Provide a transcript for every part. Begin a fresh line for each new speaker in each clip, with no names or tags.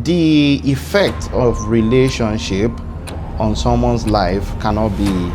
The effect of relationship on someone's life cannot be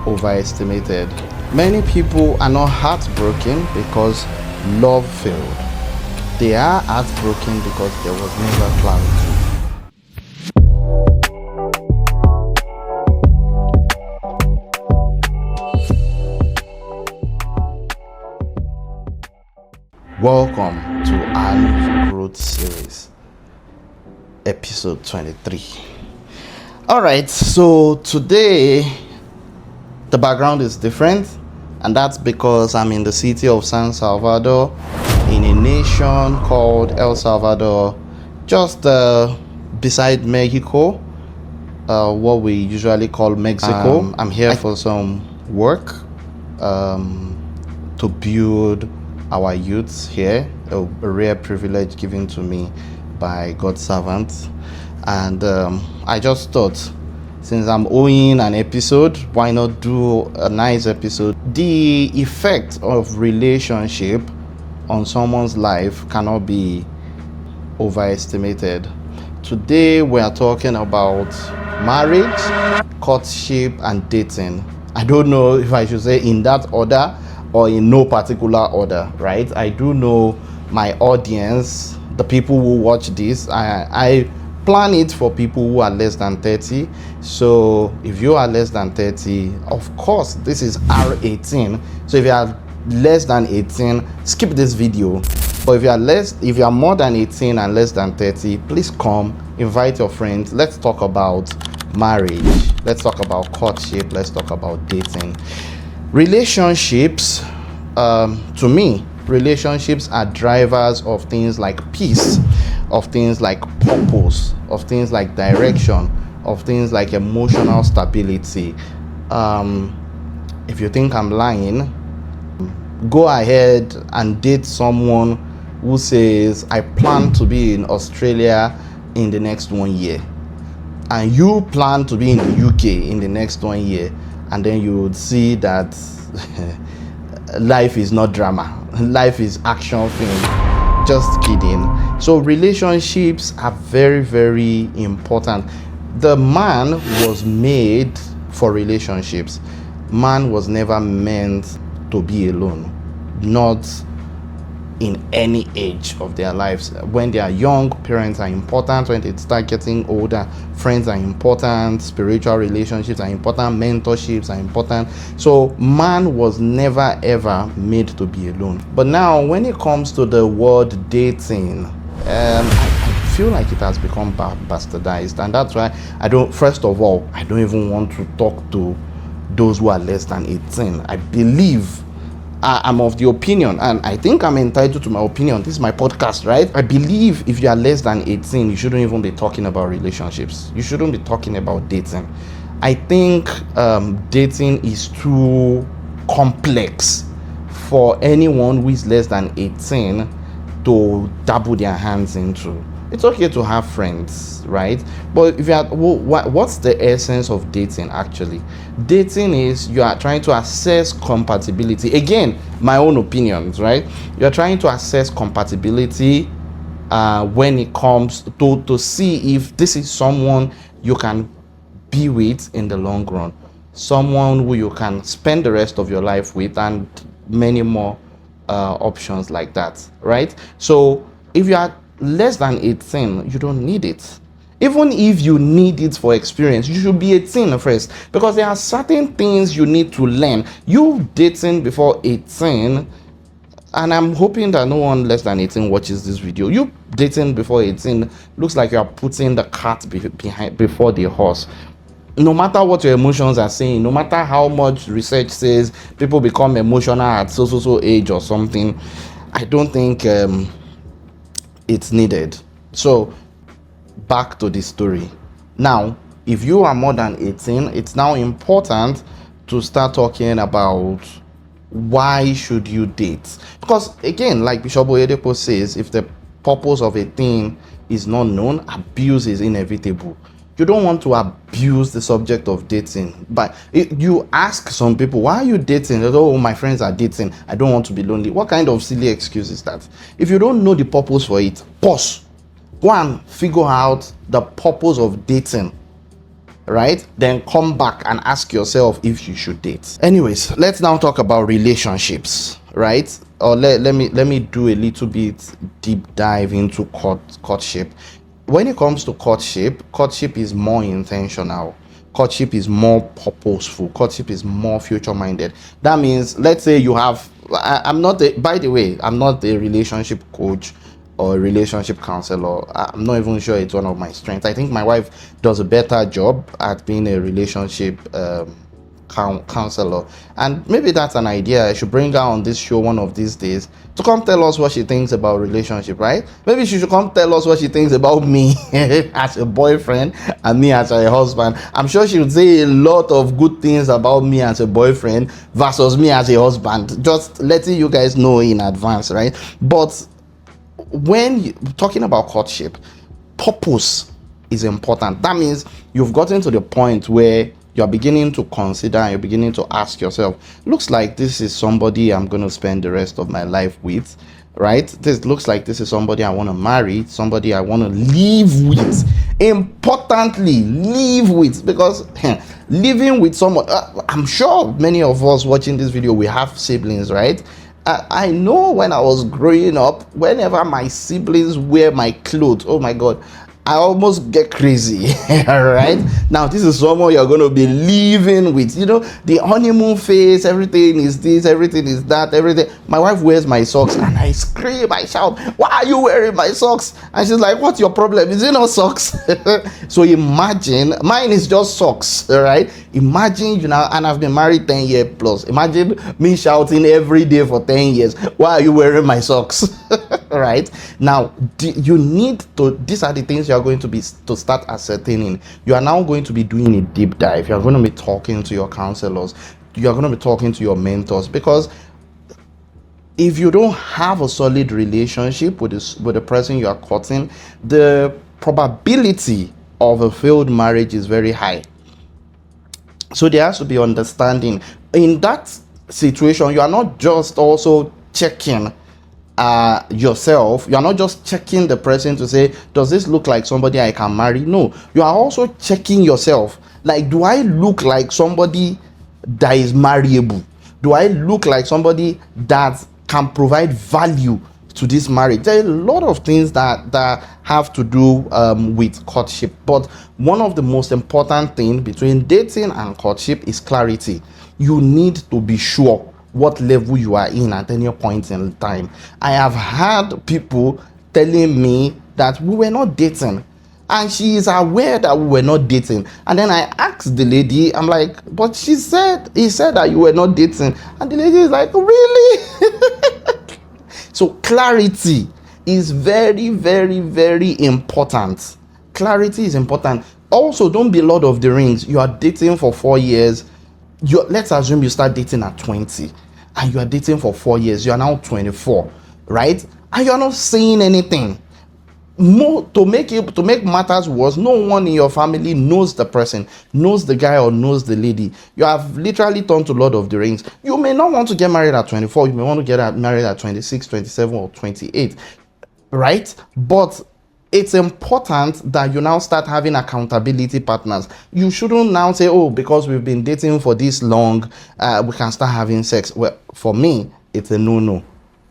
overestimated. Many people are not heartbroken because love failed. They are heartbroken because there was never clarity. Welcome to Aanu Growth Series, episode 23. Alright, so today the background is different, and that's because I'm in the city of San Salvador, in a nation called El Salvador, just beside Mexico, what we usually call Mexico. I'm here for some work to build our youths here, a rare privilege given to me by God's servants. And I just thought, since I'm owing an episode, why not do a nice episode? The effect of relationship on someone's life cannot be overestimated. Today we are talking about marriage, courtship, and dating. I don't know if I should say in that order or in no particular order, right? I do know my audience, the people who watch this, I plan it for people who are less than 30. So if you are less than 30, of course, this is R18. So if you are less than 18, skip this video. But if you are more than 18 and less than 30, please come, invite your friends. Let's talk about marriage. Let's talk about courtship. Let's talk about dating. Relationships, to me, relationships are drivers of things like peace, of things like purpose, of things like direction, of things like emotional stability. If you think I'm lying, go ahead and date someone who says, I plan to be in Australia in the next 1 year, and you plan to be in the UK in the next 1 year, and then you would see that life is not drama, life is action film. Just kidding. So relationships are very, very important. The man was made for relationships. Man was never meant to be alone, not in any age of their lives. When they are young, parents are important. When they start getting older, friends are important, spiritual relationships are important, mentorships are important. So man was never ever made to be alone. But now when it comes to the word dating, I feel like it has become bastardized, and that's why I don't even want to talk to those who are less than 18. I believe, I'm of the opinion, and I think I'm entitled to my opinion. This is my podcast, right? I believe if you are less than 18, you shouldn't even be talking about relationships. You shouldn't be talking about dating. I think dating is too complex for anyone who is less than 18 to dabble their hands into. It's okay to have friends, right? But if you are, what's the essence of dating actually? Dating is you are trying to assess compatibility. Again, my own opinions, right? You are trying to assess compatibility when it comes to see if this is someone you can be with in the long run, someone who you can spend the rest of your life with, and many more options like that, right? So if you are less than 18, you don't need it. Even if you need it for experience, you should be 18 first, because there are certain things you need to learn. You dating before 18, and I'm hoping that no one less than 18 watches this video. You dating before 18 looks like you are putting the cart before the horse. No matter what your emotions are saying, no matter how much research says people become emotional at so age or something, I don't think it's needed. So back to the story. Now, if you are more than 18, it's now important to start talking about why should you date. Because again, like Bishop Oyedepo says, if the purpose of a thing is not known, abuse is inevitable. You don't want to abuse the subject of dating. But you ask some people, why are you dating? They say, oh, my friends are dating, I don't want to be lonely. What kind of silly excuse is that? If you don't know the purpose for it, pause Go and figure out the purpose of dating, right? Then come back and ask yourself if you should date. Anyways, let's now talk about relationships, right? Or let me do a little bit deep dive into courtship. When it comes to courtship is more intentional. Courtship is more purposeful. Courtship is more future minded. That means, let's say you have, I'm not by the way, I'm not a relationship coach or a relationship counselor. I'm not even sure it's one of my strengths. I think my wife does a better job at being a relationship counselor, and maybe that's an idea. I should bring her on this show one of these days to come tell us what she thinks about relationship, right? Maybe she should come tell us what she thinks about me as a boyfriend and me as a husband. I'm sure she would say a lot of good things about me as a boyfriend versus me as a husband, just letting you guys know in advance, right? But when you're talking about courtship, purpose is important. That means you've gotten to the point where you're beginning to consider and you're beginning to ask yourself, looks like this is somebody I'm going to spend the rest of my life with, right? This looks like this is somebody I want to marry, somebody I want to live with. Importantly, live with, because living with someone, I'm sure many of us watching this video, we have siblings, right? I know when I was growing up, whenever my siblings wear my clothes, oh my God, I almost get crazy. Right now, this is someone you're going to be living with, you know, the honeymoon phase, everything is this, everything is that, everything. My wife wears my socks and I scream, I shout, why are you wearing my socks? And she's like, what's your problem? Is it not socks? So imagine, mine is just socks, right? Imagine, you know, and I've been married 10 years plus. Imagine me shouting every day for 10 years, why are you wearing my socks? Right now, you need to, these are the things you are going to start ascertaining. You are now going to be doing a deep dive. You are going to be talking to your counselors, you are going to be talking to your mentors, because if you don't have a solid relationship with the person you are courting, the probability of a failed marriage is very high. So there has to be understanding. In that situation, you are not just also checking yourself. You are not just checking the person to say, does this look like somebody I can marry? No, you are also checking yourself. Like, do I look like somebody that is marryable? Do I look like somebody that can provide value to this marriage? There are a lot of things that have to do with courtship, but one of the most important things between dating and courtship is clarity. You need to be sure what level you are in at any point in time. I have had people telling me that we were not dating, and she is aware that we were not dating. And then I asked the lady, I'm like, but he said that you were not dating. And the lady is like, really? So clarity is very, very, very important. Clarity is important. Also, don't be Lord of the Rings. You are dating for 4 years. Let's assume you start dating at 20 and you are dating for 4 years. You are now 24, right? And you are not saying anything. More to make matters worse, no one in your family knows the person, knows the guy or knows the lady. You have literally turned to Lord of the Rings. You may not want to get married at 24. You may want to get married at 26, 27, or 28, right? But it's important that you now start having accountability partners. You shouldn't now say, oh, because we've been dating for this long, we can start having sex. Well, for me, it's a no-no.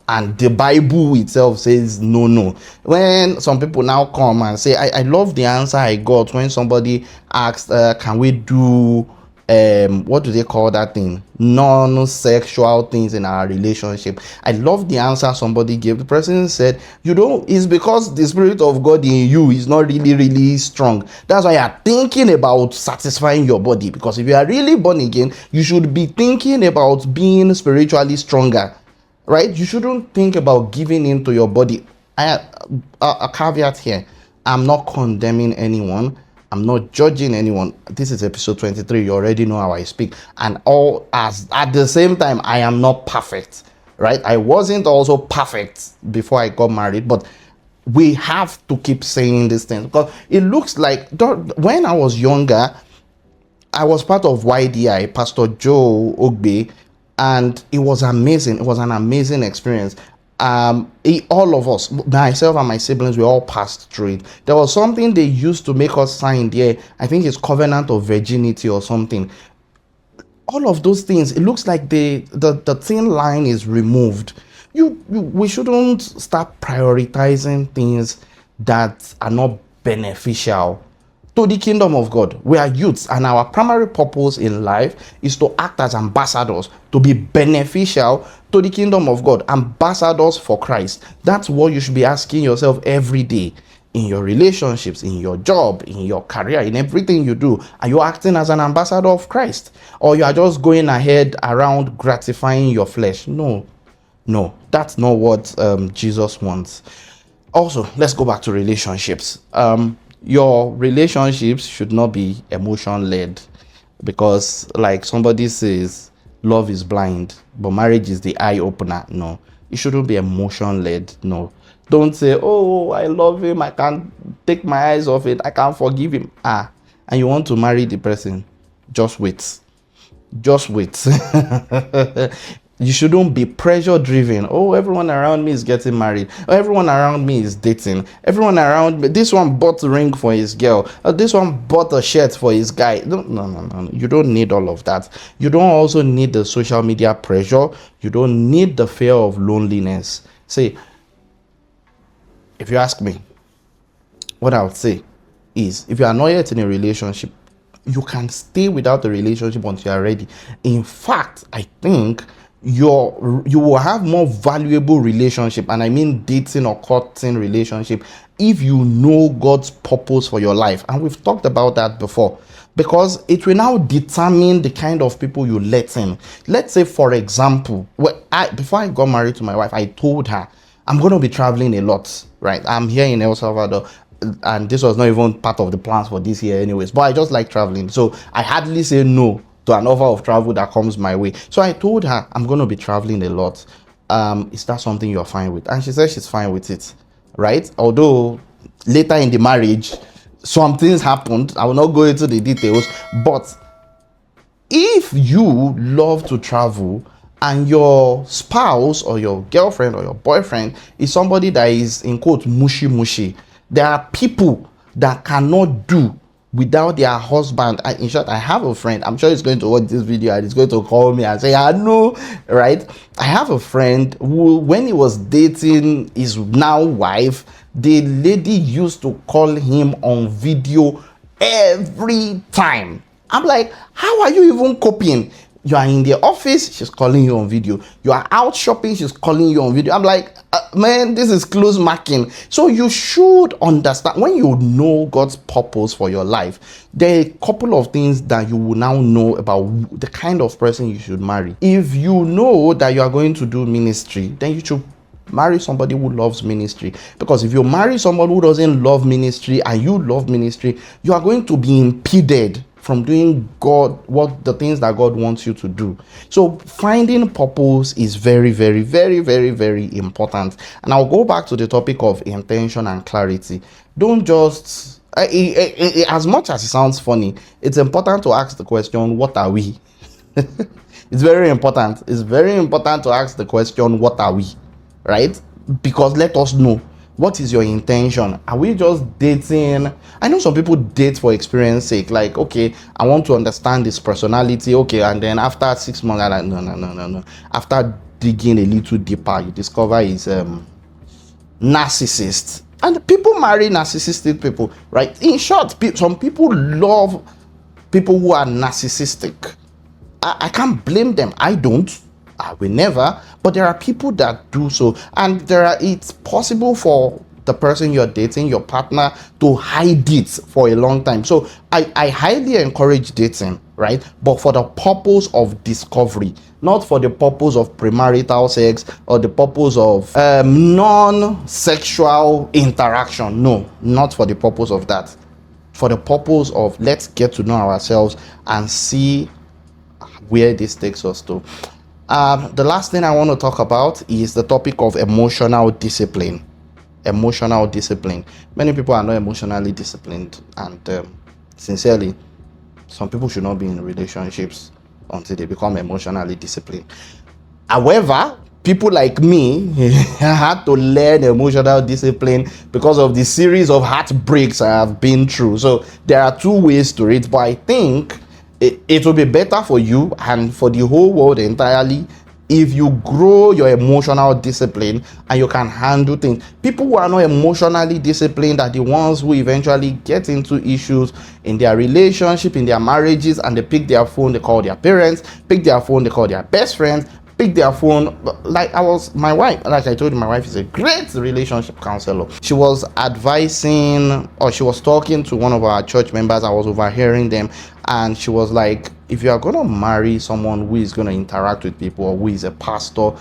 And the Bible itself says no. When some people now come and say, I love the answer I got when somebody asked, can we do what do they call that thing, non-sexual things in our relationship? I love the answer somebody gave. The person said, it's because the Spirit of God in you is not really strong. That's why you're thinking about satisfying your body, because if you are really born again, you should be thinking about being spiritually stronger, right? You shouldn't think about giving in to your body. A caveat here, I'm not condemning anyone, I'm not judging anyone. This is episode 23. You already know how I speak, and at the same time, I am not perfect, right? I wasn't also perfect before I got married, but we have to keep saying these things, because it looks like when I was younger, I was part of YDI, Pastor Joe Ogbe, and it was amazing. It was an amazing experience. All of us, myself and my siblings, we all passed through it. There was something they used to make us sign there. I think it's covenant of virginity or something. All of those things, it looks like the thin line is removed. We shouldn't start prioritizing things that are not beneficial to the kingdom of God. We are youths, and our primary purpose in life is to act as ambassadors, to be beneficial to the kingdom of God, ambassadors for Christ. That's what you should be asking yourself every day. In your relationships, in your job, in your career, in everything you do, are you acting as an ambassador of Christ? Or you are just going ahead around gratifying your flesh? No, that's not what Jesus wants. Also, let's go back to relationships. Your relationships should not be emotion led, because like somebody says, love is blind, but marriage is the eye opener. No, it shouldn't be emotion led. No, don't say, oh, I love him, I can't take my eyes off it, I can't forgive him. And you want to marry the person, just wait. You shouldn't be pressure driven. Oh, everyone around me is getting married. Oh, everyone around me is dating. Everyone around me, this one bought a ring for his girl. This one bought a shirt for his guy. No. You don't need all of that. You don't also need the social media pressure. You don't need the fear of loneliness. See, if you ask me, what I would say is, if you are not yet in a relationship, you can stay without the relationship until you are ready. In fact, I think you will have more valuable relationship, and I mean dating or courting relationship, if you know God's purpose for your life. And we've talked about that before, because it will now determine the kind of people you let in. Let's say, for example, before I got married to my wife, I told her I'm going to be traveling a lot, right? I'm here in El Salvador, and this was not even part of the plans for this year anyways, but I just like traveling, so I hardly say no to an offer of travel that comes my way. So I told her I'm going to be traveling a lot. Is that something you're fine with? And she said she's fine with it, right? Although later in the marriage some things happened, I will not go into the details, but if you love to travel and your spouse or your girlfriend or your boyfriend is somebody that is, in quote, mushy, there are people that cannot do without their husband. In short, I have a friend, I'm sure he's going to watch this video and he's going to call me and say, I know, right? I have a friend who, when he was dating his now wife, the lady used to call him on video every time. I'm like, how are you even coping? You are in the office, she's calling you on video. You are out shopping, she's calling you on video. I'm like, man, this is close marking. So you should understand, when you know God's purpose for your life, there are a couple of things that you will now know about the kind of person you should marry. If you know that you are going to do ministry, then you should marry somebody who loves ministry. Because if you marry someone who doesn't love ministry and you love ministry, you are going to be impeded from doing the things that God wants you to do. So finding purpose is very, very, very, very, very important. And I'll go back to the topic of intention and clarity. Don't just, as much as it sounds funny, it's important to ask the question, what are we? It's very important. It's very important to ask the question, what are we? Right? Because let us know, what is your intention? Are we just dating? I know some people date for experience sake, like, okay, I want to understand this personality, okay, and then after 6 months, I'm like, no. After digging a little deeper, you discover he's narcissist. And people marry narcissistic people, right? In short, some people love people who are narcissistic. I can't blame them. I don't. I will never. But there are people that do so, and it's possible for the person you're dating, your partner, to hide it for a long time. So I highly encourage dating, right? But for the purpose of discovery, not for the purpose of premarital sex or the purpose of non-sexual interaction. No, not for the purpose of that. For the purpose of, let's get to know ourselves and see where this takes us to. The last thing I want to talk about is the topic of emotional discipline. Emotional discipline. Many people are not emotionally disciplined, and sincerely, some people should not be in relationships until they become emotionally disciplined. However, people like me had to learn emotional discipline because of the series of heartbreaks I have been through. So there are two ways to it, but I think it will be better for you and for the whole world entirely if you grow your emotional discipline and you can handle things. People who are not emotionally disciplined are the ones who eventually get into issues in their relationship, in their marriages, and they pick their phone, they call their parents, pick their phone, they call their best friends, pick their phone. Like my wife, like I told you, my wife is a great relationship counselor. She was advising, or she was talking to one of our church members. I was overhearing them, and she was like, if you are going to marry someone who is going to interact with people, or who is a pastor,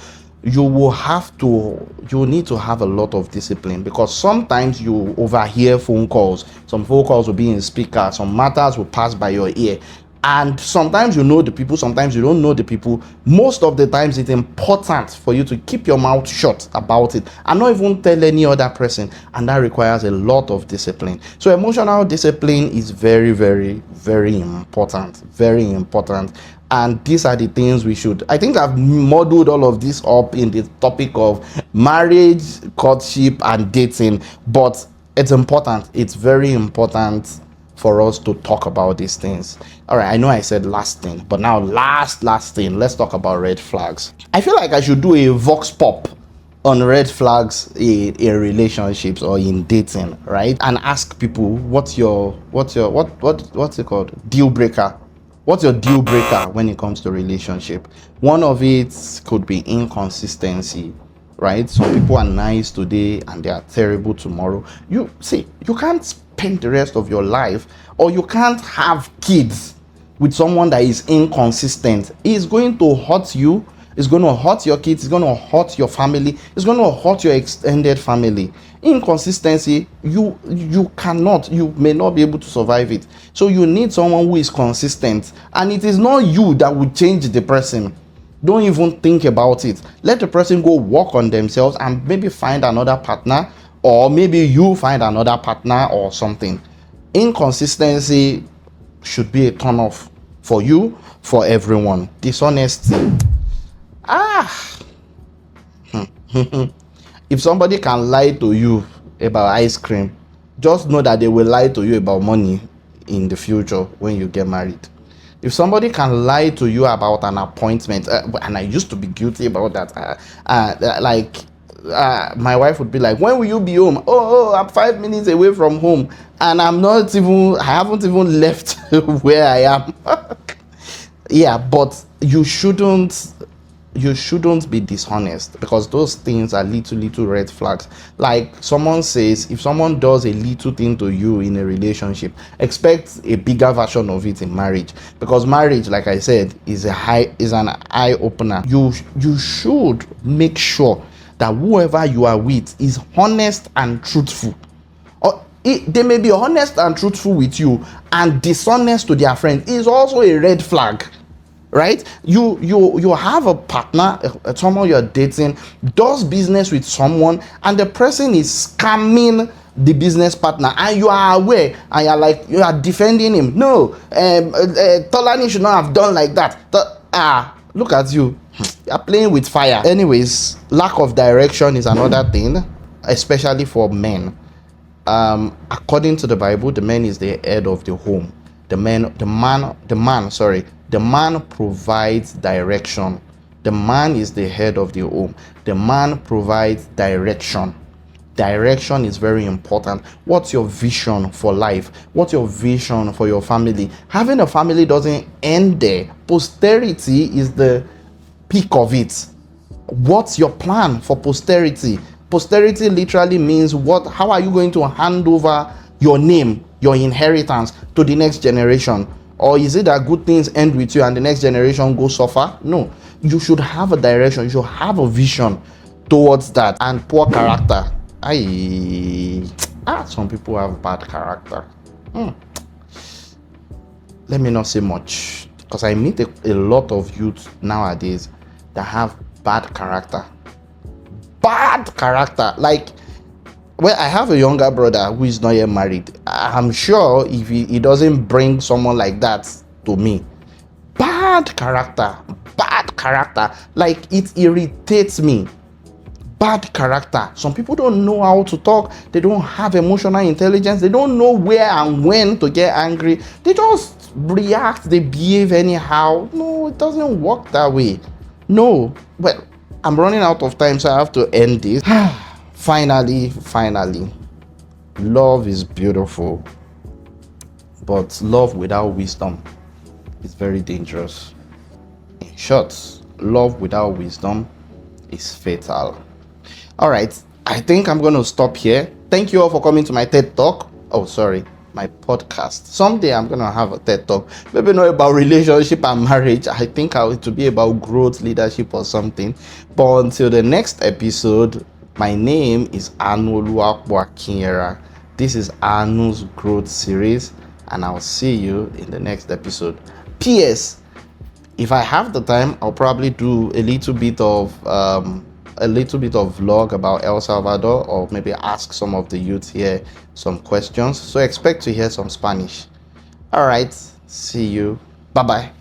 you need to have a lot of discipline, because sometimes you overhear phone calls. Some phone calls will be in speaker, some matters will pass by your ear, and sometimes you know the people, sometimes you don't know the people. Most of the times it's important for you to keep your mouth shut about it and not even tell any other person, and that requires a lot of discipline. So emotional discipline is very, very, very important, very important. And these are the things we should, I think I've modeled all of this up in the topic of marriage, courtship, and dating, but it's important. It's very important for us to talk about these things. All right, I know I said last thing, but now last thing, let's talk about red flags. I feel like I should do a vox pop on red flags in relationships or in dating, right? And ask people, what's it called? Deal breaker. What's your deal breaker when it comes to relationship? One of it could be inconsistency, right? Some people are nice today and they are terrible tomorrow. You can't spend the rest of your life, or you can't have kids with someone that is inconsistent. It's going to hurt you. It's going to hurt your kids. It's going to hurt your family. It's going to hurt your extended family. Inconsistency, you may not be able to survive it. So you need someone who is consistent, and it is not you that will change the person. Don't even think about it. Let the person go work on themselves and maybe find another partner, or maybe you find another partner or something. Inconsistency should be a turn off for you, for everyone. Dishonesty. If somebody can lie to you about ice cream, just know that they will lie to you about money in the future when you get married. If somebody can lie to you about an appointment, and I used to be guilty about that, my wife would be like, when will you be home? Oh, I'm 5 minutes away from home, and I haven't even left where I am. Yeah, but you shouldn't be dishonest, because those things are little red flags. Like someone says, if someone does a little thing to you in a relationship, expect a bigger version of it in marriage, because marriage, like I said, is an eye opener. You should make sure that whoever you are with is honest and truthful. Or they may be honest and truthful with you and dishonest to their friends. Is also a red flag. Right? You have a partner, someone you're dating, does business with someone, and the person is scamming the business partner, and you are aware, and you are defending him. No, Tolani should not have done like that. Look at you. You're playing with fire. Anyways, lack of direction is another thing, especially for men. According to the Bible, the man is the head of the home. The man provides direction. The man is the head of the home. The man provides direction. Direction is very important. What's your vision for life? What's your vision for your family? Having a family doesn't end there. Posterity is the peak of it. What's your plan for posterity? Posterity literally means how are you going to hand over your name, your inheritance, to the next generation? Or is it that good things end with you and the next generation go suffer? No. You should have a direction. You should have a vision towards that. And poor character. Some people have bad character. Let me not say much, because I meet a lot of youth nowadays that have bad character. Bad character. Well, I have a younger brother who is not yet married. I'm sure if he doesn't bring someone like that to me, bad character, bad character. Like, it irritates me. Bad character. Some people don't know how to talk. They don't have emotional intelligence. They don't know where and when to get angry. They just react. They behave anyhow. No, it doesn't work that way. No. Well, I'm running out of time, so I have to end this. Finally, love is beautiful, but love without wisdom is very dangerous. In short, love without wisdom is fatal. All right, I think I'm going to stop here. Thank you all for coming to my TED Talk. Oh, sorry, my podcast. Someday I'm going to have a TED Talk. Maybe not about relationship and marriage. I think it will be about growth, leadership, or something. But until the next episode, my name is Aanu Growth. This is Aanu's Growth Series, and I'll see you in the next episode. P.S. If I have the time, I'll probably do a little bit of vlog about El Salvador, or maybe ask some of the youth here some questions. So expect to hear some Spanish. All right, see you. Bye bye.